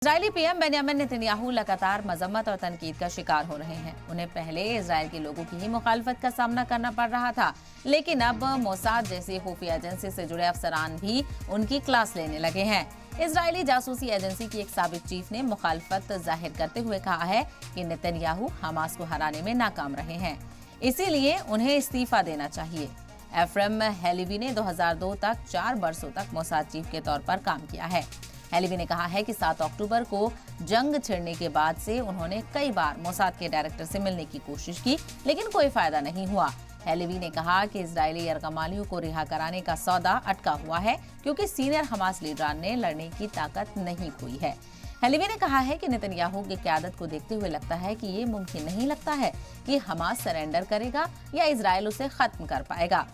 Israeli PM Benjamin Netanyahu लगातार मजम्मत और तनकीद का शिकार हो रहे हैं। उन्हें पहले इजरायल के लोगों की ही मुखालफत का सामना करना पड़ रहा था, लेकिन अब मोसाद जैसी खुफिया एजेंसी से जुड़े अफसरान भी उनकी क्लास लेने लगे हैं। इजरायली जासूसी एजेंसी की एक साबिक चीफ ने मुखालफत जाहिर करते हुए कहा है कि नेतन्याहू हमास को हराने में नाकाम रहे हैं, इसीलिए उन्हें इस्तीफा देना चाहिए। एफ्रेम हेलेवी ने 2002 तक 4 बरसों तक मोसाद चीफ के तौर पर काम किया है। हेलेवी ने कहा है कि 7 अक्टूबर को जंग छिड़ने के बाद से उन्होंने कई बार मोसाद के डायरेक्टर से मिलने की कोशिश की, लेकिन कोई फायदा नहीं हुआ। हेलेवी ने कहा कि इजरायली यरगमालियों को रिहा कराने का सौदा अटका हुआ है, क्योंकि सीनियर हमास लीडरान ने लड़ने की ताकत नहीं खोई है। हेलेवी ने कहा है कि नेतन्याहू की क़यादत को देखते हुए लगता है कि ये मुमकिन नहीं लगता है कि हमास सरेंडर करेगा या इजरायल उसे खत्म कर पाएगा।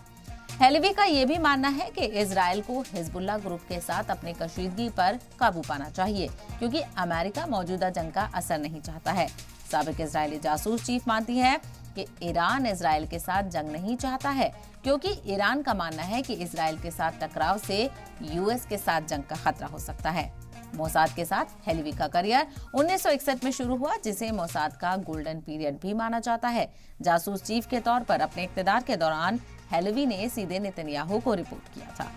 हेलेवी का ये भी मानना है कि इजरायल को हिजबुल्लाह ग्रुप के साथ अपनी कशीदगी पर काबू पाना चाहिए, क्योंकि अमेरिका मौजूदा जंग का असर नहीं चाहता है। साबिक इजरायली जासूस चीफ मानती है कि ईरान इजरायल के साथ जंग नहीं चाहता है, क्योंकि ईरान का मानना है कि इजरायल के साथ टकराव से यूएस के साथ जंग का खतरा हो सकता है। मोसाद के साथ हेलेवी का करियर 1961 में शुरू हुआ, जिसे मोसाद का गोल्डन पीरियड भी माना जाता है। जासूस चीफ के तौर पर अपने इक़्तिदार के दौरान हेलेवी ने सीधे नेतन्याहू को रिपोर्ट किया था।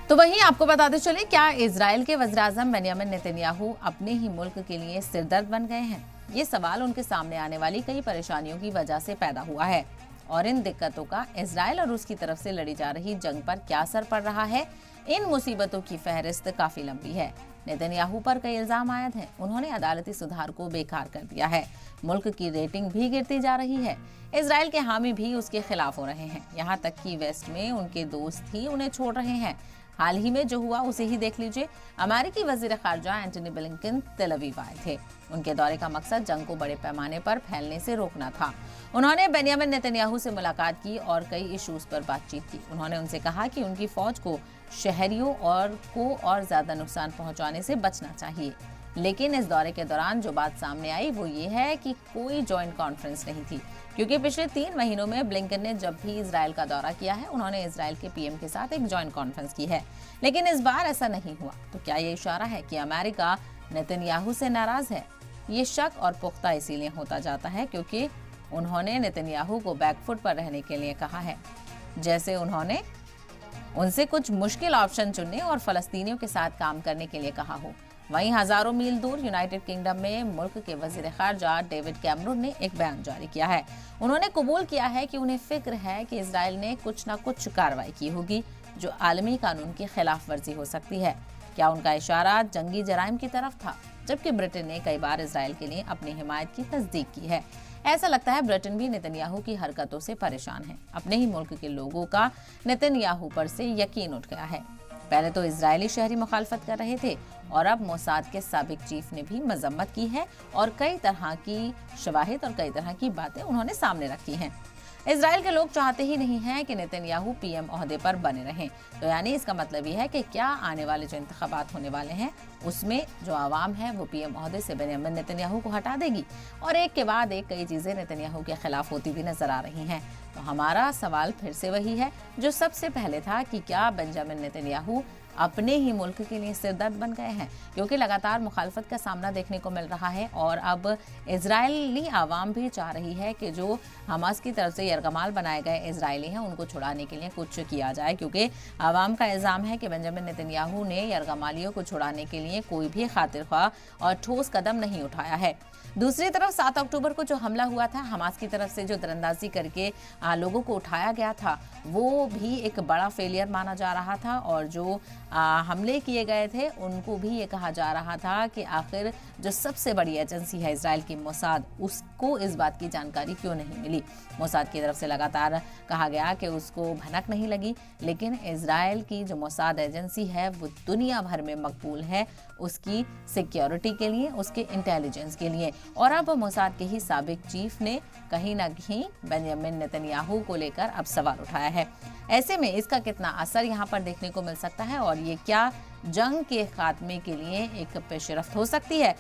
तो वहीं आपको बताते चले, क्या इजरायल के वज़ीर-ए-आज़म बेंयामिन नेतन्याहू अपने ही मुल्क के लिए सिरदर्द बन गए हैं? ये सवाल उनके सामने आने वाली कई परेशानियों की वजह से पैदा हुआ है, और इन दिक्कतों का इजरायल और रूस की तरफ से लड़ी जा रही जंग पर क्या असर पड़ रहा है, इन मुसीबतों की फहरिस्त काफी लंबी है। नेतन्याहू पर कई इल्जाम आयद हैं। उन्होंने अदालती सुधार को बेकार कर दिया है। मुल्क की रेटिंग भी गिरती जा रही है। इजरायल के हामी भी उसके खिलाफ हो रहे हैं। यहाँ तक कि वेस्ट में उनके दोस्त ही उन्हें छोड़ रहे हैं। हाल ही में जो हुआ उसे ही देख लीजिए। अमेरिकी वजीर खारजा एंटनी ब्लिंकन तेल अवीव आए थे। उनके दौरे का मकसद जंग को बड़े पैमाने पर फैलने से रोकना था। उन्होंने बेंयामिन नेतन्याहू से मुलाकात की और कई इश्यूज पर बातचीत की। उन्होंने उनसे कहा कि उनकी फौज को शहरियों और ज्यादा नुकसान पहुंचाने से बचना चाहिए। लेकिन इस दौरे के दौरान जो बात सामने आई वो ये है कि कोई जॉइंट कॉन्फ्रेंस नहीं थी, क्योंकि पिछले 3 महीनों में ब्लिंकन ने जब भी इजरायल का दौरा किया है, उन्होंने इजरायल के पीएम के साथ एक जॉइंट कॉन्फ्रेंस की है, लेकिन इस बार ऐसा नहीं हुआ। तो क्या ये इशारा है कि अमेरिका नेतन्याहू से नाराज है? ये शक और पुख्ता इसीलिए होता जाता है क्योंकि उन्होंने नेतन्याहू को बैकफुट पर रहने के लिए कहा है, जैसे उन्होंने उनसे कुछ मुश्किल ऑप्शन चुनने और फलस्तीनियों के साथ काम करने के लिए कहा हो। वहीं हजारों मील दूर यूनाइटेड किंगडम में मुल्क के वजीर खारजा डेविड कैमरून ने एक बयान जारी किया है। उन्होंने कबूल किया है कि उन्हें फिक्र है कि इजरायल ने कुछ न कुछ कार्रवाई की होगी जो आलमी कानून की खिलाफ वर्जी हो सकती है। क्या उनका इशारा जंगी जराइम की तरफ था? जबकि ब्रिटेन ने कई बार इजरायल के लिए अपनी हिमायत की तस्दीक की है। ऐसा लगता है ब्रिटेन भी नेतन्याहू की हरकतों से परेशान है। अपने ही मुल्क के लोगों का नेतन्याहू पर से यकीन उठ गया है। पहले तो इजरायली शहरी मुखालफत कर रहे थे, और अब मोसाद के साबिक चीफ ने भी मजम्मत की है और कई तरह की शवाहिद और कई तरह की बातें उन्होंने सामने रखी हैं। इजरायल के लोग चाहते ही नहीं हैं कि नेतन्याहू पीएम ओहदे पर बने रहें। तो यानी इसका मतलब यह है कि क्या आने वाले जो इंतखाबात होने वाले हैं उसमें जो आवाम है वो पीएम ओहदे से बेंयामिन नेतन्याहू को हटा देगी, और एक के बाद एक कई चीजें नेतन्याहू के खिलाफ होती भी नजर आ रही हैं। तो हमारा सवाल फिर से वही है जो सबसे पहले था कि क्या बेंजामिन नेतन्याहू अपने ही मुल्क के लिए सिरदर्द बन गए हैं, क्योंकि लगातार मुखालफत का सामना देखने को मिल रहा है, और अब इजरायली आवाम भी चाह रही है कि जो हमास की तरफ से यरगमाल बनाए गए इजरायली हैं उनको छुड़ाने के लिए कुछ किया जाए, क्योंकि आवाम का इल्ज़ाम है कि बेंजामिन नेतन्याहू ने यरगमालियों को छुड़ाने के लिए कोई भी खातिरख्वाह और ठोस कदम नहीं उठाया है। दूसरी तरफ 7 अक्टूबर को जो हमला हुआ था, हमास की तरफ से जो दरअंदाजी करके लोगों को उठाया गया था, वो भी एक बड़ा फेलियर माना जा रहा था, और जो हमले किए गए थे उनको भी ये कहा जा रहा था कि आखिर जो सबसे बड़ी एजेंसी है इजरायल की मोसाद, उसको इस बात की जानकारी क्यों नहीं मिली। मोसाद की तरफ से लगातार कहा गया कि उसको भनक नहीं लगी, लेकिन इजरायल की जो मोसाद एजेंसी है वो दुनिया भर में मकबूल है उसकी सिक्योरिटी के लिए, उसके इंटेलिजेंस के लिए। और अब मोसाद के ही साबिक चीफ ने कहीं ना कहीं बेंयामिन नेतन्याहू को लेकर अब सवाल उठाया है। ऐसे में इसका कितना असर यहाँ पर देखने को मिल सकता है, और ये क्या जंग के खात्मे के लिए एक पेशरफ्त हो सकती है?